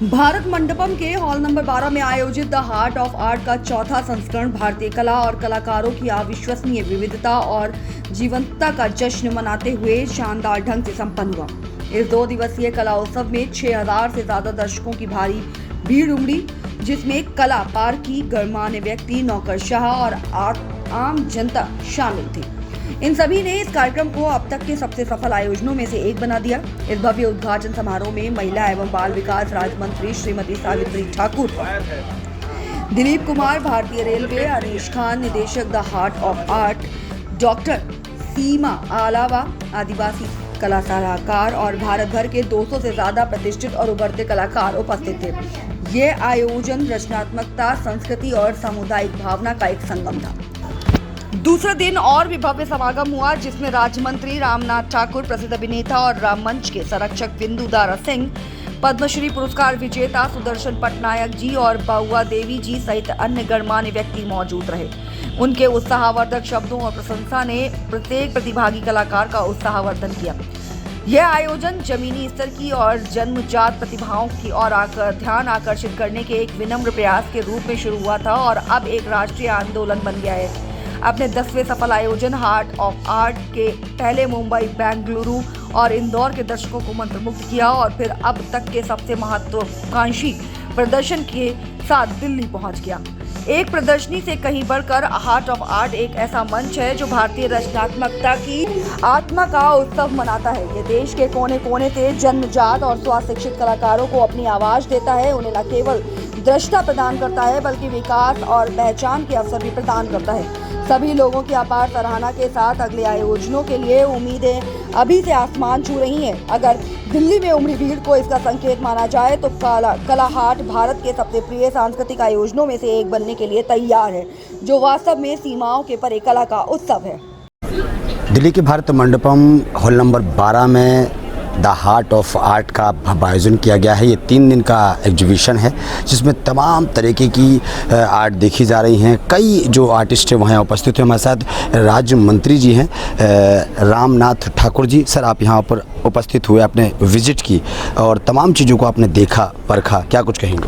भारत मंडपम के hall number 12 में आयोजित द हार्ट ऑफ आर्ट का चौथा संस्करण भारतीय कला और कलाकारों की अविश्वसनीय विविधता और जीवंतता का जश्न मनाते हुए शानदार ढंग से संपन्न हुआ। इस 2 दिवसीय कला उत्सव में 6000 से ज्यादा दर्शकों की भारी भीड़ उमड़ी, जिसमें कला पारखी, गणमान्य व्यक्ति, नौकरशाह और आम जनता शामिल थी। इन सभी ने इस कार्यक्रम को अब तक के सबसे सफल आयोजनों में से एक बना दिया। इस भव्य उद्घाटन समारोह में महिला एवं बाल विकास राज्य मंत्री श्रीमती सावित्री ठाकुर, दिलीप कुमार, भारतीय रेलवे, अनीश खान, निदेशक the heart of art, doctor Seema अलावा, आदिवासी कला सलाहकार और भारत भर के 200 से ज्यादा प्रतिष्ठित और उभरते कलाकार उपस्थित थे। ये आयोजन रचनात्मकता, संस्कृति और सामुदायिक भावना का एक संगम था। दूसरा दिन और भी भव्य समागम हुआ, जिसमें राज्य मंत्री रामनाथ ठाकुर, प्रसिद्ध अभिनेता और राम मंच के संरक्षक बिंदु दारा सिंह, पद्मश्री पुरस्कार विजेता सुदर्शन पटनायक जी और बाउआ देवी जी सहित अन्य गणमान्य व्यक्ति मौजूद रहे। उनके उत्साहवर्धक शब्दों और प्रशंसा ने प्रत्येक प्रतिभागी कलाकार का उत्साहवर्धन किया। यह आयोजन जमीनी स्तर की और जन्मजात प्रतिभाओं की ओर ध्यान आकर्षित करने के एक विनम्र प्रयास के रूप में शुरू हुआ था और अब एक राष्ट्रीय आंदोलन बन गया है। अपने 10वें सफल आयोजन हार्ट ऑफ आर्ट के पहले मुंबई, बेंगलुरु और इंदौर के दर्शकों को मंत्रमुग्ध किया और फिर अब तक के सबसे महत्वाकांक्षी प्रदर्शन के साथ दिल्ली पहुंच गया। एक प्रदर्शनी से कहीं बढ़कर हार्ट ऑफ आर्ट एक ऐसा मंच है जो भारतीय रचनात्मकता की आत्मा का उत्सव मनाता है। ये देश के कोने कोने से जन्मजात और स्वशिक्षित कलाकारों को अपनी आवाज देता है। उन्हें न केवल दृष्टा प्रदान करता है बल्कि विकास और पहचान के अवसर भी प्रदान करता है। सभी लोगों की अपार सराहना के साथ अगले आयोजनों के लिए उम्मीदें अभी से आसमान छू रही हैं। अगर दिल्ली में उमड़ी भीड़ को इसका संकेत माना जाए तो कला हाट भारत के सबसे प्रिय सांस्कृतिक आयोजनों में से एक बनने के लिए तैयार है, जो वास्तव में सीमाओं के परे कला का उत्सव है। दिल्ली के भारत मंडपम हॉल नंबर 12 में द हार्ट ऑफ आर्ट का आयोजन किया गया है। ये 3 दिन का एग्जीबिशन है, जिसमें तमाम तरीके की आर्ट देखी जा रही हैं। कई जो आर्टिस्ट हैं वहाँ उपस्थित हैं। हमारे साथ राज्य मंत्री जी हैं, रामनाथ ठाकुर जी। सर, आप यहाँ पर उपस्थित हुए, आपने विजिट की और तमाम चीज़ों को आपने देखा, परखा, क्या कुछ कहेंगे?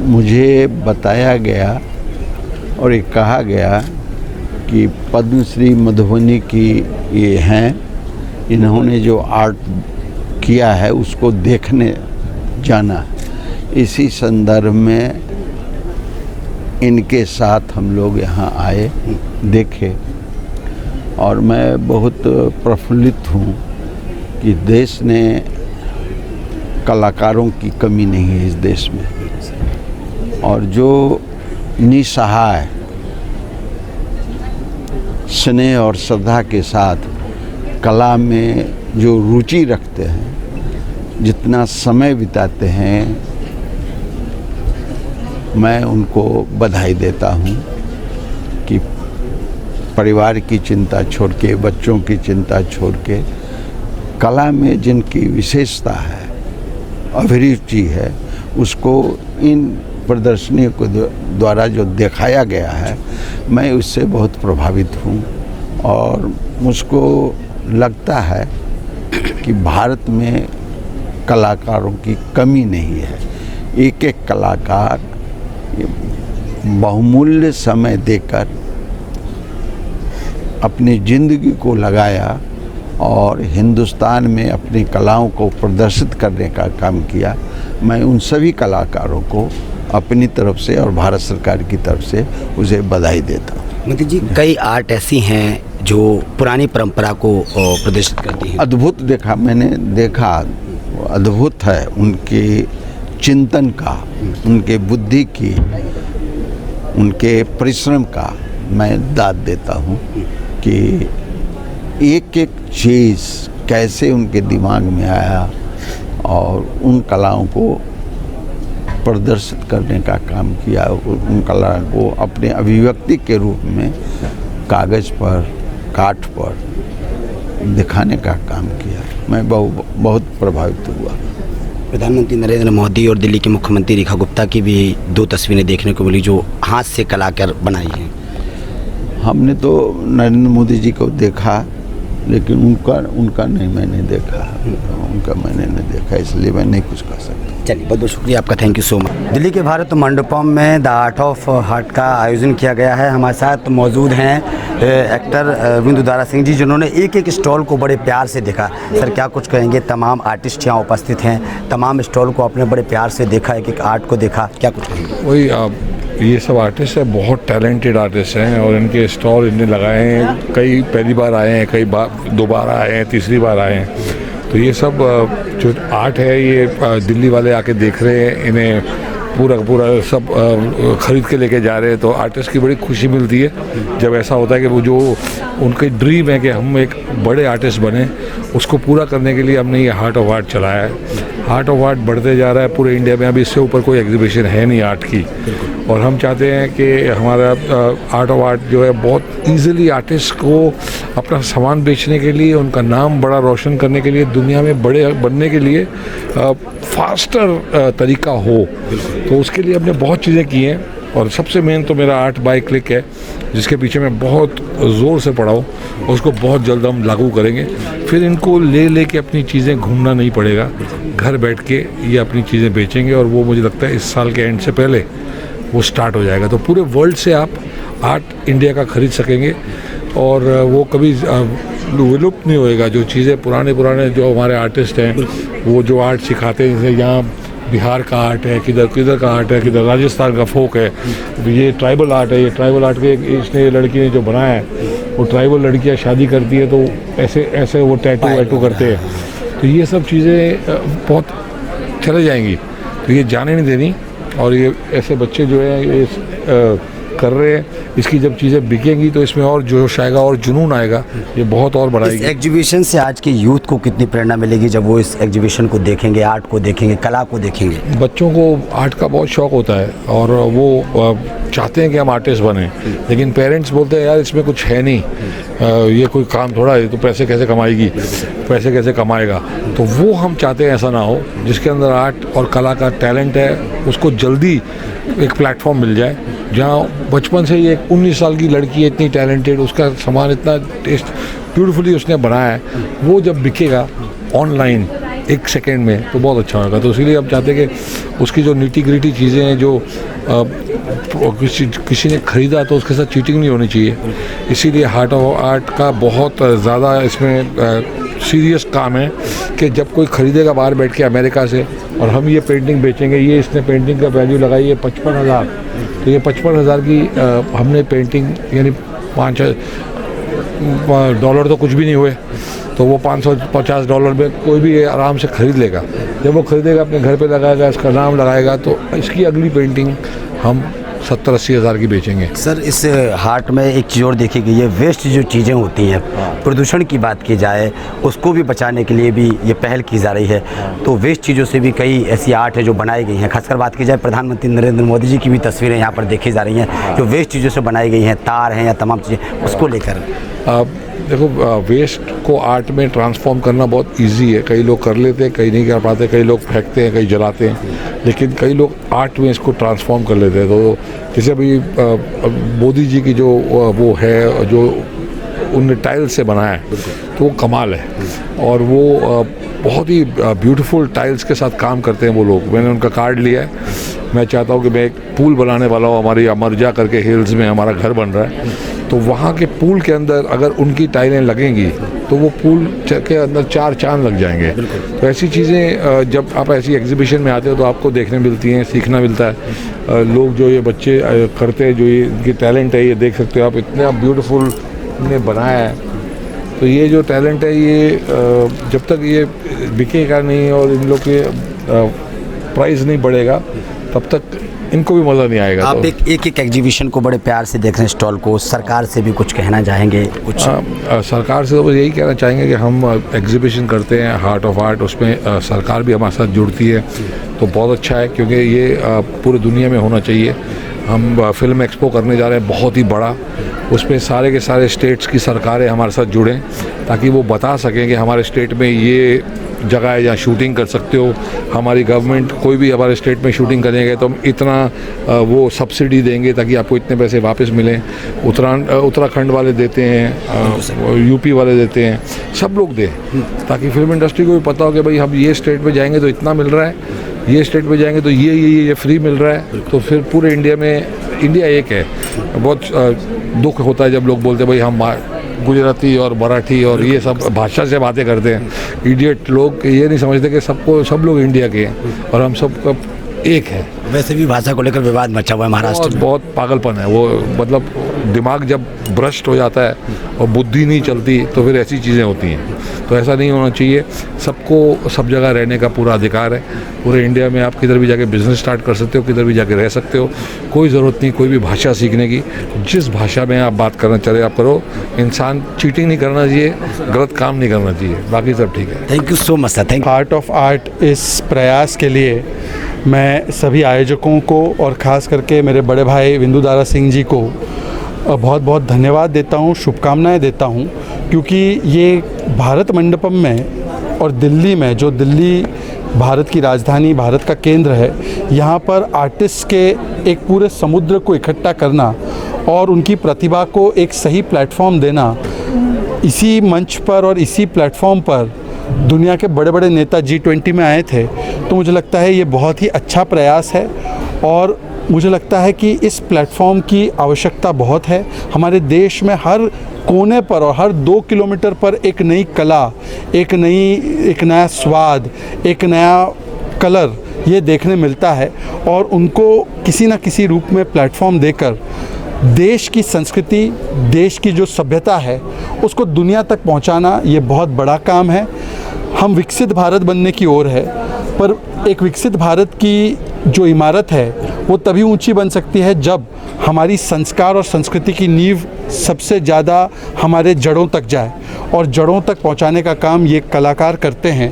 मुझे बताया गया और ये कहा गया कि पद्मश्री मधुबनी की ये हैं, इन्होंने जो आर्ट किया है उसको देखने जाना। इसी संदर्भ में इनके साथ हम लोग यहाँ आए, देखे और मैं बहुत प्रफुल्लित हूँ कि देश ने कलाकारों की कमी नहीं है इस देश में। और जो निसहाय स्नेह और श्रद्धा के साथ कला में जो रुचि रखते हैं, जितना समय बिताते हैं, मैं उनको बधाई देता हूँ कि परिवार की चिंता छोड़ के, बच्चों की चिंता छोड़ के, कला में जिनकी विशेषता है, अभिरुचि है, उसको इन प्रदर्शनी को द्वारा जो दिखाया गया है, मैं उससे बहुत प्रभावित हूँ और मुझको लगता है कि भारत में कलाकारों की कमी नहीं है। एक एक कलाकार बहुमूल्य समय देकर अपनी ज़िंदगी को लगाया और हिंदुस्तान में अपनी कलाओं को प्रदर्शित करने का काम किया। मैं उन सभी कलाकारों को अपनी तरफ से और भारत सरकार की तरफ से उसे बधाई देता हूँ। मंत्री जी, कई आर्ट ऐसी हैं जो पुरानी परंपरा को प्रदर्शित करती हैं। अद्भुत देखा, मैंने देखा, अद्भुत है उनके चिंतन का, उनके बुद्धि की, उनके परिश्रम का मैं दाद देता हूँ कि एक एक चीज़ कैसे उनके दिमाग में आया और उन कलाओं को प्रदर्शित करने का काम किया, उन कला को अपने अभिव्यक्ति के रूप में कागज़ पर, काठ पर दिखाने का काम किया। मैं बहुत प्रभावित हुआ। प्रधानमंत्री नरेंद्र मोदी और दिल्ली के मुख्यमंत्री रेखा गुप्ता की भी 2 तस्वीरें देखने को मिली जो हाथ से कलाकार बनाई हैं। हमने तो नरेंद्र मोदी जी को देखा लेकिन उनका नहीं मैंने देखा, उनका मैंने नहीं देखा, इसलिए मैं नहीं कुछ कह सकता। चलिए, बहुत बहुत शुक्रिया आपका, thank you so much. Delhi के भारत मंडपम में द आर्ट ऑफ हार्ट का आयोजन किया गया है। हमारे साथ मौजूद हैं एक्टर अरविंद उदारा सिंह जी, जिन्होंने एक एक स्टॉल को बड़े प्यार से देखा। सर, क्या कुछ कहेंगे? तमाम आर्टिस्ट यहाँ उपस्थित हैं, तमाम स्टॉल को आपने बड़े प्यार से देखा, एक एक आर्ट को देखा, क्या कुछ कहेंगे? वही ये सब आर्टिस्ट हैं, बहुत टैलेंटेड आर्टिस्ट हैं और इनके स्टॉल इनने लगाए हैं। कई पहली बार आए हैं, कई बार दोबारा आए हैं, तीसरी बार आए हैं। तो ये सब जो आर्ट है ये दिल्ली वाले आके देख रहे हैं, इन्हें पूरा सब ख़रीद के लेके जा रहे हैं। तो आर्टिस्ट की बड़ी खुशी मिलती है जब ऐसा होता है कि वो जो उनके ड्रीम है कि हम एक बड़े आर्टिस्ट बने, उसको पूरा करने के लिए हमने ये हार्ट ऑफ आर्ट चलाया है। हार्ट ऑफ आर्ट बढ़ते जा रहा है पूरे इंडिया में, अभी इससे ऊपर कोई एग्जीबिशन है नहीं आर्ट की। और हम चाहते हैं कि हमारा आर्ट ऑफ आर्ट जो है बहुत ईजिली आर्टिस्ट को अपना सामान बेचने के लिए, उनका नाम बड़ा रोशन करने के लिए, दुनिया में बड़े बनने के लिए फास्टर तरीका हो। तो उसके लिए हमने बहुत चीज़ें की हैं और सबसे मेन तो मेरा आर्ट बाय क्लिक है, जिसके पीछे मैं बहुत ज़ोर से पड़ा हूँ। उसको बहुत जल्द हम लागू करेंगे। फिर इनको ले के अपनी चीज़ें घूमना नहीं पड़ेगा, घर बैठ के ये अपनी चीज़ें बेचेंगे और वो मुझे लगता है इस साल के एंड से पहले वो स्टार्ट हो जाएगा। तो पूरे वर्ल्ड से आप आर्ट इंडिया का ख़रीद सकेंगे और वो कभी विलुप्त नहीं होएगा। जो चीज़ें पुराने जो हमारे आर्टिस्ट हैं वो जो आर्ट सिखाते हैं, जैसे यहाँ बिहार का आर्ट है, किधर का आर्ट है, किधर राजस्थान का फोक है, ये ट्राइबल आर्ट है। ये ट्राइबल आर्ट के इसने लड़की ने जो बनाया है, वो ट्राइबल लड़कियाँ शादी करती है तो ऐसे वो टैटू करते हैं। तो ये सब चीज़ें बहुत चले जाएंगी, तो ये जाने नहीं देनी। और ये ऐसे बच्चे जो है ये कर रहे हैं, इसकी जब चीज़ें बिकेंगी तो इसमें और जोश आएगा और जुनून आएगा, ये बहुत और बढ़ाएगी। इस एग्जीबिशन से आज के यूथ को कितनी प्रेरणा मिलेगी जब वो इस एग्जीबिशन को देखेंगे, आर्ट को देखेंगे, कला को देखेंगे? बच्चों को आर्ट का बहुत शौक होता है और वो चाहते हैं कि हम आर्टिस्ट बने, लेकिन पेरेंट्स बोलते हैं यार इसमें कुछ है नहीं, ये कोई काम थोड़ा है, तो पैसे कैसे कमाएगा। तो वो हम चाहते हैं ऐसा ना हो। जिसके अंदर आर्ट और कला का टैलेंट है उसको जल्दी एक प्लेटफॉर्म मिल जाए, जहाँ बचपन से ये 19 साल की लड़की है, इतनी टैलेंटेड, उसका सामान इतना टेस्ट ब्यूटीफुली उसने बनाया है, वो जब बिकेगा ऑनलाइन 1 सेकेंड में तो बहुत अच्छा होगा। तो इसीलिए हम चाहते हैं कि उसकी जो नीटी ग्रिटी चीज़ें हैं, जो किसी ने ख़रीदा तो उसके साथ चीटिंग नहीं होनी चाहिए। इसीलिए हार्ट ऑफ आर्ट का बहुत ज़्यादा इसमें सीरियस काम है कि जब कोई ख़रीदेगा बाहर बैठ के अमेरिका से और हम ये पेंटिंग बेचेंगे, ये इसने पेंटिंग का वैल्यू लगाई है 55,000, तो ये 55,000 की हमने पेंटिंग यानी $5 तो कुछ भी नहीं हुए, तो वो $550 में कोई भी आराम से ख़रीद लेगा। जब वो ख़रीदेगा अपने घर पे लगाएगा, इसका नाम लगाएगा, तो इसकी अगली पेंटिंग हम 70-80 हज़ार की बेचेंगे। सर, इस हाट में एक चीज़ और देखी गई है, वेस्ट जो चीज़ें होती हैं, प्रदूषण की बात की जाए उसको भी बचाने के लिए भी ये पहल की जा रही है। तो वेस्ट चीज़ों से भी कई ऐसी आर्ट है जो बनाई गई हैं। खासकर बात की जाए प्रधानमंत्री नरेंद्र मोदी जी की भी तस्वीरें यहाँ पर देखी जा रही हैं जो वेस्ट चीज़ों से बनाई गई हैं, तार हैं या तमाम चीज़ें, उसको लेकर। देखो, वेस्ट को आर्ट में ट्रांसफॉर्म करना बहुत इजी है। कई लोग कर लेते हैं, कई नहीं कर पाते, कई लोग फेंकते हैं, कई जलाते हैं, लेकिन कई लोग आर्ट में इसको ट्रांसफॉर्म कर लेते हैं। तो जैसे अभी मोदी जी की जो वो है, जो उनने टाइल से बनाया है, तो वो कमाल है और वो बहुत ही ब्यूटीफुल टाइल्स के साथ काम करते हैं वो लोग। मैंने उनका कार्ड लिया है। मैं चाहता हूँ कि मैं एक पूल बनाने वाला हूँ, हमारी अमरजा करके हिल्स में हमारा घर बन रहा है, तो वहाँ के पूल के अंदर अगर उनकी टाइलें लगेंगी तो वो पूल के अंदर 4 चांद लग जाएंगे। तो ऐसी चीज़ें जब आप ऐसी एग्जीबिशन में आते हो तो आपको देखने मिलती हैं, सीखना मिलता है। लोग जो ये बच्चे करते हैं, जो ये इनकी टैलेंट है, ये देख सकते हो आप, इतना ब्यूटीफुल ने बनाया है। तो ये जो टैलेंट है, ये जब तक ये बिकेगा नहीं और इन लोग के प्राइस नहीं बढ़ेगा तब तक इनको भी मज़ा नहीं आएगा। आप तो एक एग्जीबिशन को बड़े प्यार से देख रहे हैं, स्टॉल को, सरकार से भी कुछ कहना चाहेंगे? कुछ सरकार से तो यही कहना चाहेंगे कि हम एग्जीबिशन करते हैं हार्ट ऑफ आर्ट, उसमें सरकार भी हमारे साथ जुड़ती है तो बहुत अच्छा है, क्योंकि ये पूरी दुनिया में होना चाहिए। हम फिल्म एक्सपो करने जा रहे हैं, बहुत ही बड़ा, उसमें सारे के सारे स्टेट्स की सरकारें हमारे साथ जुड़ें, ताकि वो बता सकें कि हमारे स्टेट में ये जगह है जहाँ शूटिंग कर सकते हो। हमारी गवर्नमेंट कोई भी हमारे स्टेट में शूटिंग करेंगे तो हम इतना वो सब्सिडी देंगे ताकि आपको इतने पैसे वापस मिलें। उत्तराखंड वाले देते हैं, यूपी वाले देते हैं, सब लोग दें, ताकि फिल्म इंडस्ट्री को भी पता हो कि भाई हम ये स्टेट में जाएंगे तो इतना मिल रहा है, ये स्टेट में जाएंगे तो ये फ्री मिल रहा है। तो फिर पूरे इंडिया में, इंडिया एक है। बहुत दुख होता है जब लोग बोलते हैं भाई हम गुजराती और मराठी और ये सब भाषा से बातें करते हैं। इडियट लोग ये नहीं समझते कि सब लोग इंडिया के हैं और हम सब एक है। वैसे भी भाषा को लेकर विवाद मचा हुआ है महाराष्ट्र में। बहुत पागलपन है वो, मतलब दिमाग जब भ्रष्ट हो जाता है और बुद्धि नहीं चलती तो फिर ऐसी चीज़ें होती हैं। तो ऐसा नहीं होना चाहिए। सबको सब जगह रहने का पूरा अधिकार है। पूरे इंडिया में आप किधर भी जाके बिजनेस स्टार्ट कर सकते हो, किधर भी जाके रह सकते हो। कोई ज़रूरत नहीं कोई भी भाषा सीखने की। जिस भाषा में आप बात करना चाह रहे आप करो। इंसान चीटिंग नहीं करना चाहिए, गलत काम नहीं करना चाहिए, बाकी सब ठीक है। Thank you so much sir. Thank heart of art इस प्रयास के लिए मैं सभी आयोजकों को और ख़ास करके मेरे बड़े भाई विंदु दारा सिंह जी को बहुत बहुत धन्यवाद देता हूँ, शुभकामनाएं देता हूँ, क्योंकि ये भारत मंडपम में और दिल्ली में, जो दिल्ली भारत की राजधानी, भारत का केंद्र है, यहाँ पर आर्टिस्ट के एक पूरे समुद्र को इकट्ठा करना और उनकी प्रतिभा को एक सही प्लेटफॉर्म देना, इसी मंच पर और इसी प्लेटफॉर्म पर दुनिया के बड़े बड़े नेता G20 में आए थे। तो मुझे लगता है ये बहुत ही अच्छा प्रयास है और मुझे लगता है कि इस प्लेटफॉर्म की आवश्यकता बहुत है। हमारे देश में हर कोने पर और हर 2 किलोमीटर पर एक नई कला, एक नया स्वाद, एक नया कलर ये देखने मिलता है और उनको किसी न किसी रूप में प्लेटफॉर्म देकर देश की संस्कृति, देश की जो सभ्यता है उसको दुनिया तक पहुंचाना ये बहुत बड़ा काम है। हम विकसित भारत बनने की ओर है, पर एक विकसित भारत की जो इमारत है वो तभी ऊंची बन सकती है जब हमारी संस्कार और संस्कृति की नींव सबसे ज़्यादा हमारे जड़ों तक जाए, और जड़ों तक पहुंचाने का काम ये कलाकार करते हैं।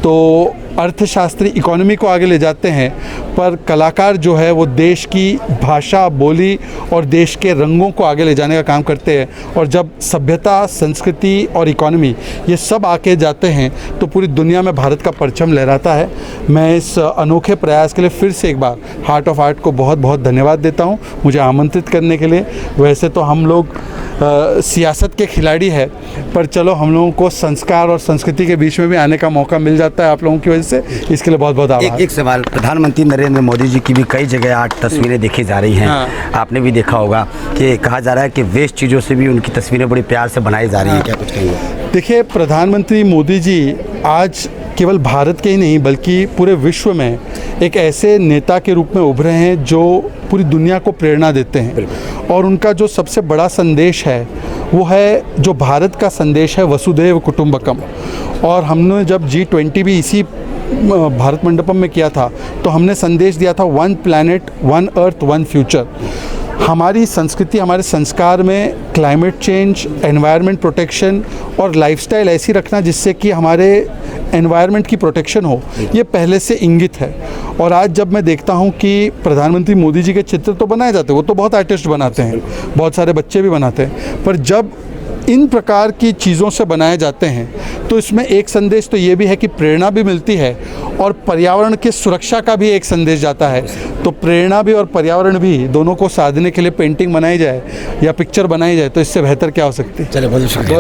तो अर्थशास्त्री इकोनॉमी को आगे ले जाते हैं, पर कलाकार जो है वो देश की भाषा, बोली और देश के रंगों को आगे ले जाने का काम करते हैं। और जब सभ्यता, संस्कृति और इकोनॉमी ये सब आके जाते हैं तो पूरी दुनिया में भारत का परचम लहराता है। मैं इस अनोखे प्रयास के लिए फिर से एक बार हार्ट ऑफ आर्ट को बहुत बहुत धन्यवाद देता हूँ मुझे आमंत्रित करने के लिए। वैसे तो हम लोग सियासत के खिलाड़ी है, पर चलो हम लोगों को संस्कार और संस्कृति के बीच में भी आने का मौका मिल जाता है आप लोगों की वजह से। इसके लिए बहुत बहुत आभार। एक सवाल, प्रधानमंत्री नरेंद्र मोदी जी की भी कई जगह आर्ट तस्वीरें देखी जा रही हैं। आपने भी देखा होगा कि कहा जा रहा है कि वेस्ट चीज़ों से भी उनकी तस्वीरें बड़ी प्यार से बनाई जा रही हैं। क्या कुछ कहेंगे? देखिए, प्रधानमंत्री मोदी जी आज केवल भारत के ही नहीं बल्कि पूरे विश्व में एक ऐसे नेता के रूप में उभरे हैं जो पूरी दुनिया को प्रेरणा देते हैं। और उनका जो सबसे बड़ा संदेश है वो है, जो भारत का संदेश है, वसुधैव कुटुंबकम। और हमने जब G20 भी इसी भारत मंडपम में किया था तो हमने संदेश दिया था 1 प्लैनेट 1 अर्थ 1 फ्यूचर। हमारी संस्कृति, हमारे संस्कार में क्लाइमेट चेंज, एनवायरनमेंट प्रोटेक्शन और लाइफस्टाइल ऐसी रखना जिससे कि हमारे एनवायरनमेंट की प्रोटेक्शन हो, ये पहले से इंगित है। और आज जब मैं देखता हूँ कि प्रधानमंत्री मोदी जी के चित्र तो बनाए जाते हैं, वो तो बहुत आर्टिस्ट बनाते हैं, बहुत सारे बच्चे भी बनाते हैं, पर जब इन प्रकार की चीज़ों से बनाए जाते हैं तो इसमें एक संदेश तो ये भी है कि प्रेरणा भी मिलती है और पर्यावरण की सुरक्षा का भी एक संदेश जाता है। तो प्रेरणा भी और पर्यावरण भी दोनों को साधने के लिए पेंटिंग बनाई जाए या पिक्चर बनाई जाए तो इससे बेहतर क्या हो सकती है। चलिए, बहुत शुक्रिया।